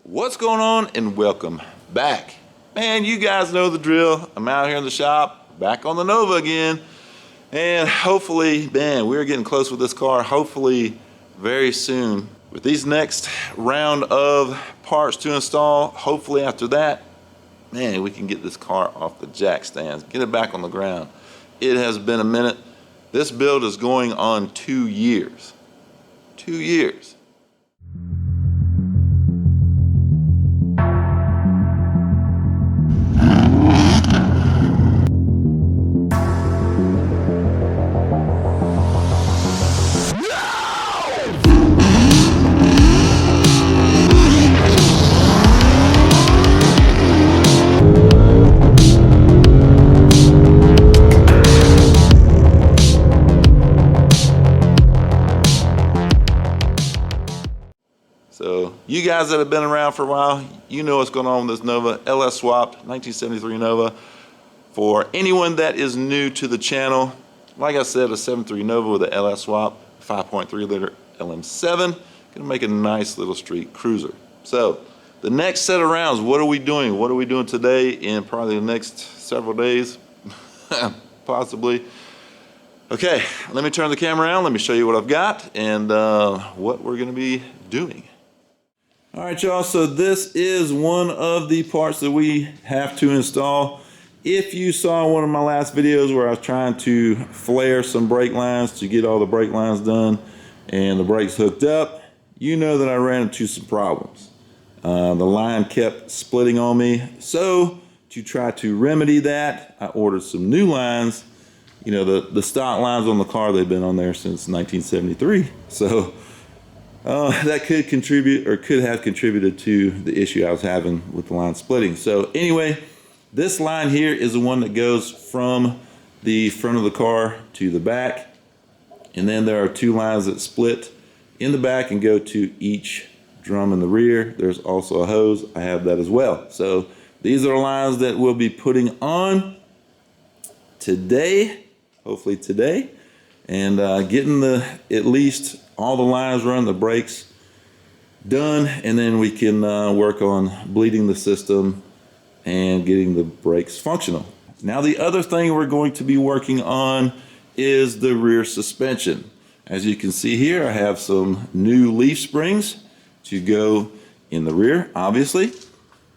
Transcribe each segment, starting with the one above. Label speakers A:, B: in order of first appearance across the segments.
A: What's going on, and welcome back. Man, you guys know the drill. I'm out here in the shop, back on the Nova again. And hopefully, man, we're getting close with this car. Hopefully very soon with these next round of parts to install. Hopefully after that, man, we can get this car off the jack stands, get it back on the ground. It has been a minute. This build is going on 2 years. 2 years. So you guys that have been around for a while, you know what's going on with this Nova. LS swapped, 1973 Nova. For anyone that is new to the channel, like I said, a 73 Nova with an LS swap, 5.3 liter LM7, gonna make a nice little street cruiser. So the next set of rounds, what are we doing? What are we doing today and probably the next several days? Possibly. Okay, let me turn the camera around. Let me show you what I've got and what we're gonna be doing. All right, y'all, so this is one of the parts that we have to install. If you saw one of my last videos where I was trying to flare some brake lines to get all the brake lines done and the brakes hooked up, you know that I ran into some problems. The line kept splitting on me. So to try to remedy that, I ordered some new lines. You know, the stock lines on the car, they've been on there since 1973. So that could contribute, or could have contributed to the issue I was having with the line splitting. So anyway, this line here is the one that goes from the front of the car to the back. And then there are two lines that split in the back and go to each drum in the rear. There's also a hose. I have that as well. So these are the lines that we'll be putting on today, hopefully today, and getting at least all the lines run, the brakes done, and then we can work on bleeding the system and getting the brakes functional. Now the other thing we're going to be working on is the rear suspension. As you can see here, I have some new leaf springs to go in the rear, obviously.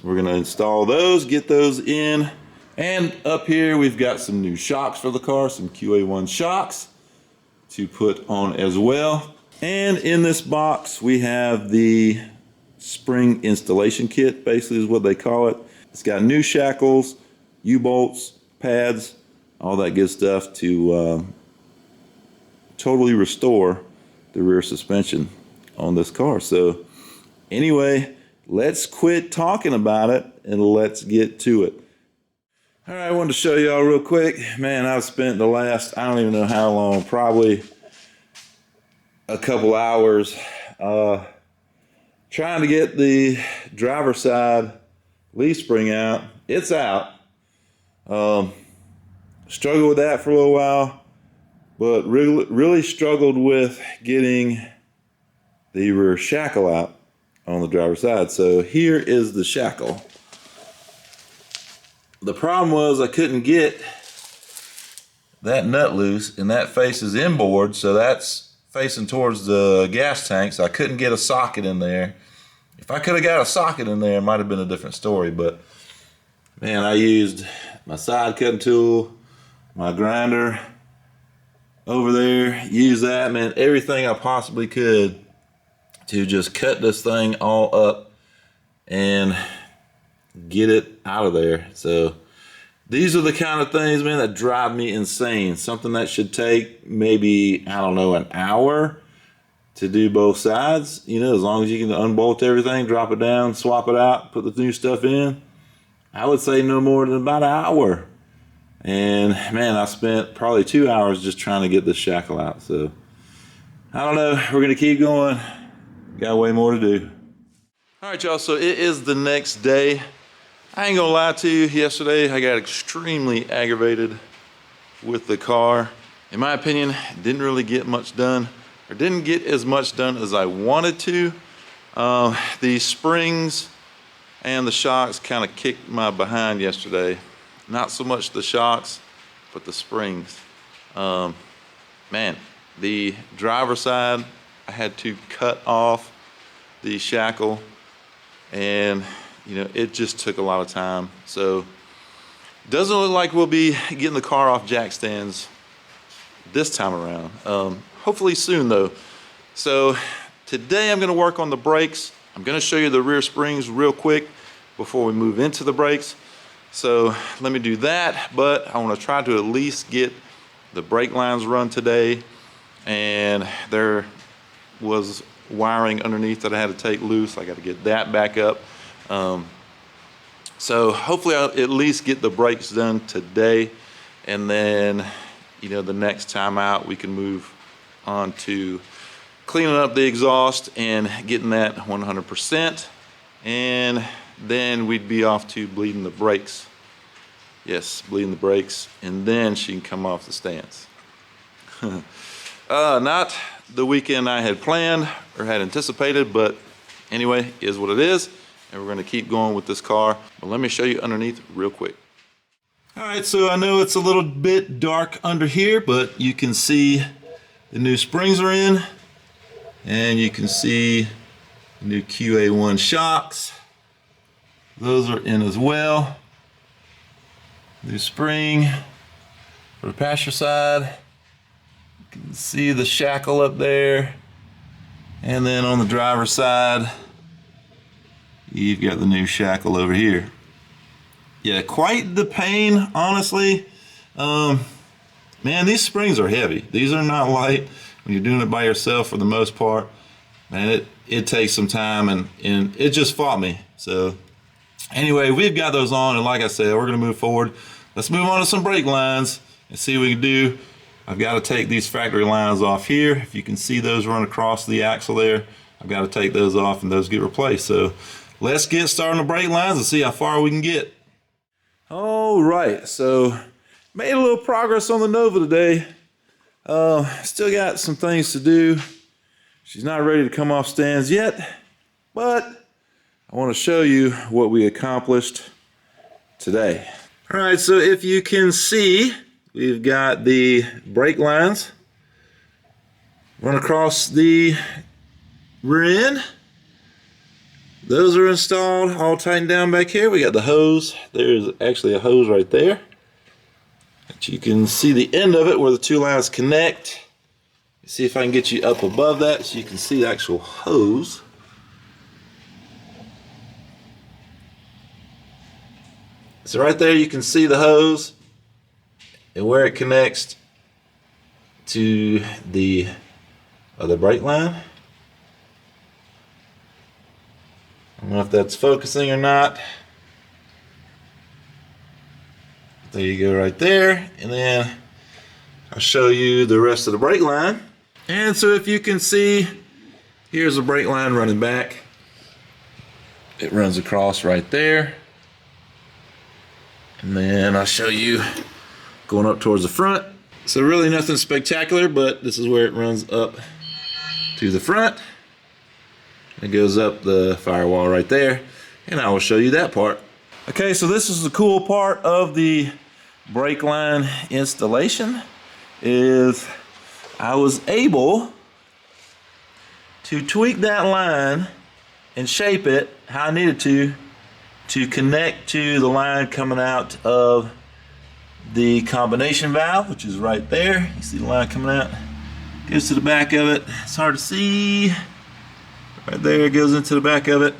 A: We're gonna install those, get those in, and up here we've got some new shocks for the car, some QA1 shocks to put on as well. And in this box we have the spring installation kit, basically is what they call it. It's got new shackles, U-bolts, pads, all that good stuff to totally restore the rear suspension on this car. So anyway, let's quit talking about it and let's get to it. All right, I wanted to show y'all real quick. Man, I've spent the last, I don't even know how long, probably a couple hours trying to get the driver's side leaf spring out. It's out. Struggled with that for a little while, but really struggled with getting the rear shackle out on the driver's side. So here is the shackle. The problem was I couldn't get that nut loose, and that faces inboard, so that's facing towards the gas tank, so I couldn't get a socket in there. If I could have got a socket in there, it might have been a different story, but man, I used my side cutting tool, my grinder over there, used that, man, everything I possibly could to just cut this thing all up and get it out of there. So these are the kind of things, man, that drive me insane. Something that should take maybe, I don't know, an hour to do both sides. You know, as long as you can unbolt everything, drop it down, swap it out, put the new stuff in. I would say no more than about an hour. And man, I spent probably 2 hours just trying to get this shackle out. So I don't know, we're gonna keep going. Got way more to do. All right, y'all, so it is the next day. I ain't gonna lie to you, yesterday I got extremely aggravated with the car. In my opinion, didn't really get much done, or didn't get as much done as I wanted to. The springs and the shocks kind of kicked my behind yesterday. Not so much the shocks, but the springs. Man, the driver's side, I had to cut off the shackle, and you know, it just took a lot of time. So doesn't look like we'll be getting the car off jack stands this time around. Hopefully soon though. So today I'm going to work on the brakes. I'm going to show you the rear springs real quick before we move into the brakes. So let me do that, but I want to try to at least get the brake lines run today. And there was wiring underneath that I had to take loose. I got to get that back up. So hopefully I'll at least get the brakes done today, and then, you know, the next time out we can move on to cleaning up the exhaust and getting that 100%, and then we'd be off to bleeding the brakes. Yes, bleeding the brakes, and then she can come off the stands. Not the weekend I had planned or had anticipated, but anyway, is what it is, and we're going to keep going with this car. But let me show you underneath real quick. All right, so I know it's a little bit dark under here, but you can see the new springs are in, and you can see the new QA1 shocks. Those are in as well. New spring for the passenger side. You can see the shackle up there. And then on the driver's side, you've got the new shackle over here. Yeah, quite the pain, honestly. Man, these springs are heavy. These are not light when you're doing it by yourself for the most part. Man, it takes some time, and it just fought me. So anyway, we've got those on, and like I said, we're gonna move forward. Let's move on to some brake lines and see what we can do. I've got to take these factory lines off here. If you can see those run across the axle there, I've got to take those off and those get replaced. So let's get started on the brake lines and see how far we can get. All right, so made a little progress on the Nova today. Still got some things to do. She's not ready to come off stands yet, but I want to show you what we accomplished today. All right, so if you can see, we've got the brake lines run across the rear end. Those are installed, all tightened down back here. We got the hose. There's actually a hose right there. But you can see the end of it where the two lines connect. See if I can get you up above that so you can see the actual hose. So right there you can see the hose and where it connects to the other brake line. I don't know if that's focusing or not. There you go right there. And then I'll show you the rest of the brake line. And so if you can see, here's the brake line running back. It runs across right there. And then I'll show you going up towards the front. So really nothing spectacular, but this is where it runs up to the front. It goes up the firewall right there, and I will show you that part. Okay, so this is the cool part of the brake line installation, is I was able to tweak that line and shape it how I needed to connect to the line coming out of the combination valve, which is right there. You see the line coming out, goes to the back of it. It's hard to see. Right there, it goes into the back of it.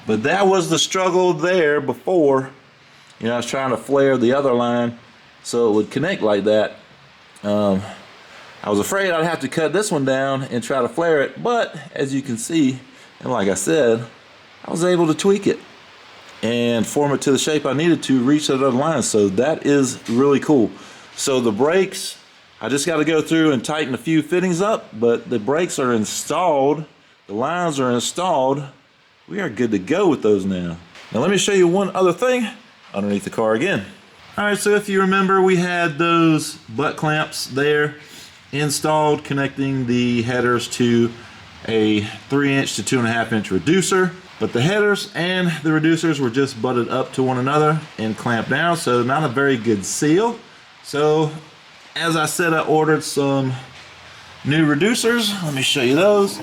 A: But that was the struggle there before. You know, I was trying to flare the other line so it would connect like that. I was afraid I'd have to cut this one down and try to flare it, but as you can see, and like I said, I was able to tweak it and form it to the shape I needed to reach that other line. So that is really cool. So the brakes, I just got to go through and tighten a few fittings up, but the brakes are installed. The lines are installed. We are good to go with those now. Now let me show you one other thing underneath the car again. All right, so if you remember, we had those butt clamps there installed, connecting the headers to a 3-inch to 2.5-inch reducer. But the headers and the reducers were just butted up to one another and clamped down, so not a very good seal. So as I said, I ordered some new reducers. Let me show you those.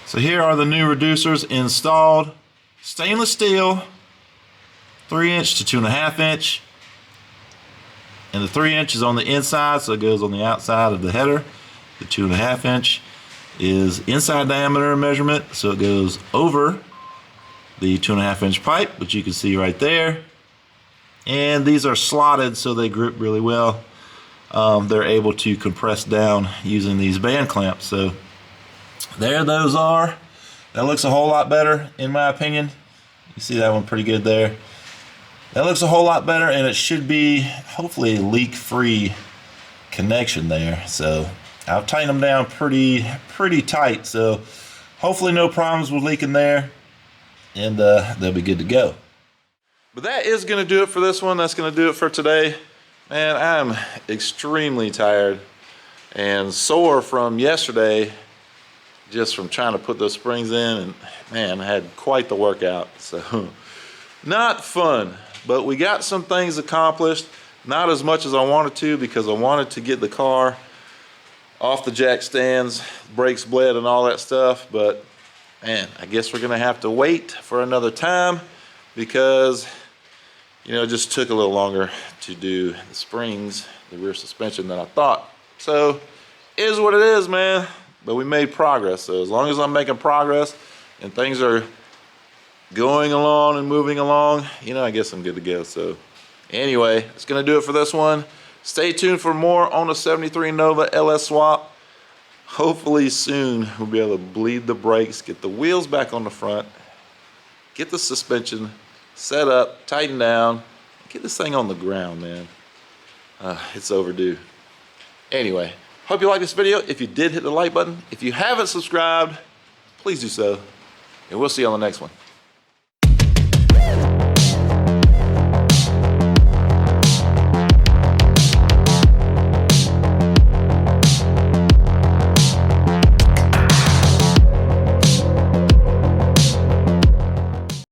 A: So here are the new reducers installed. Stainless steel, 3" to 2.5". And the 3" is on the inside, so it goes on the outside of the header. The 2.5" is inside diameter measurement, so it goes over the 2.5" pipe, which you can see right there. And these are slotted, so they grip really well. They're able to compress down using these band clamps. So there those are. That looks a whole lot better in my opinion. You see that one pretty good there. That looks a whole lot better, and it should be hopefully a leak-free connection there. So I've tightened them down pretty tight, so hopefully no problems with leaking there, and they'll be good to go. But that is going to do it for this one. That's going to do it for today. Man, I'm extremely tired and sore from yesterday, just from trying to put those springs in, and man, I had quite the workout. So not fun, but we got some things accomplished. Not as much as I wanted to, because I wanted to get the car off the jack stands, brakes bled and all that stuff, but man, I guess we're gonna have to wait for another time, because you know, it just took a little longer to do the springs, the rear suspension, than I thought. So it is what it is, man, but we made progress. So as long as I'm making progress and things are going along and moving along, you know, I guess I'm good to go. So anyway, that's gonna do it for this one. Stay tuned for more on the 73 Nova LS swap. Hopefully soon we'll be able to bleed the brakes, get the wheels back on the front, get the suspension set up, tighten down, get this thing on the ground, man. It's overdue. Anyway, hope you liked this video. If you did, hit the like button. If you haven't subscribed, please do so, and we'll see you on the next one.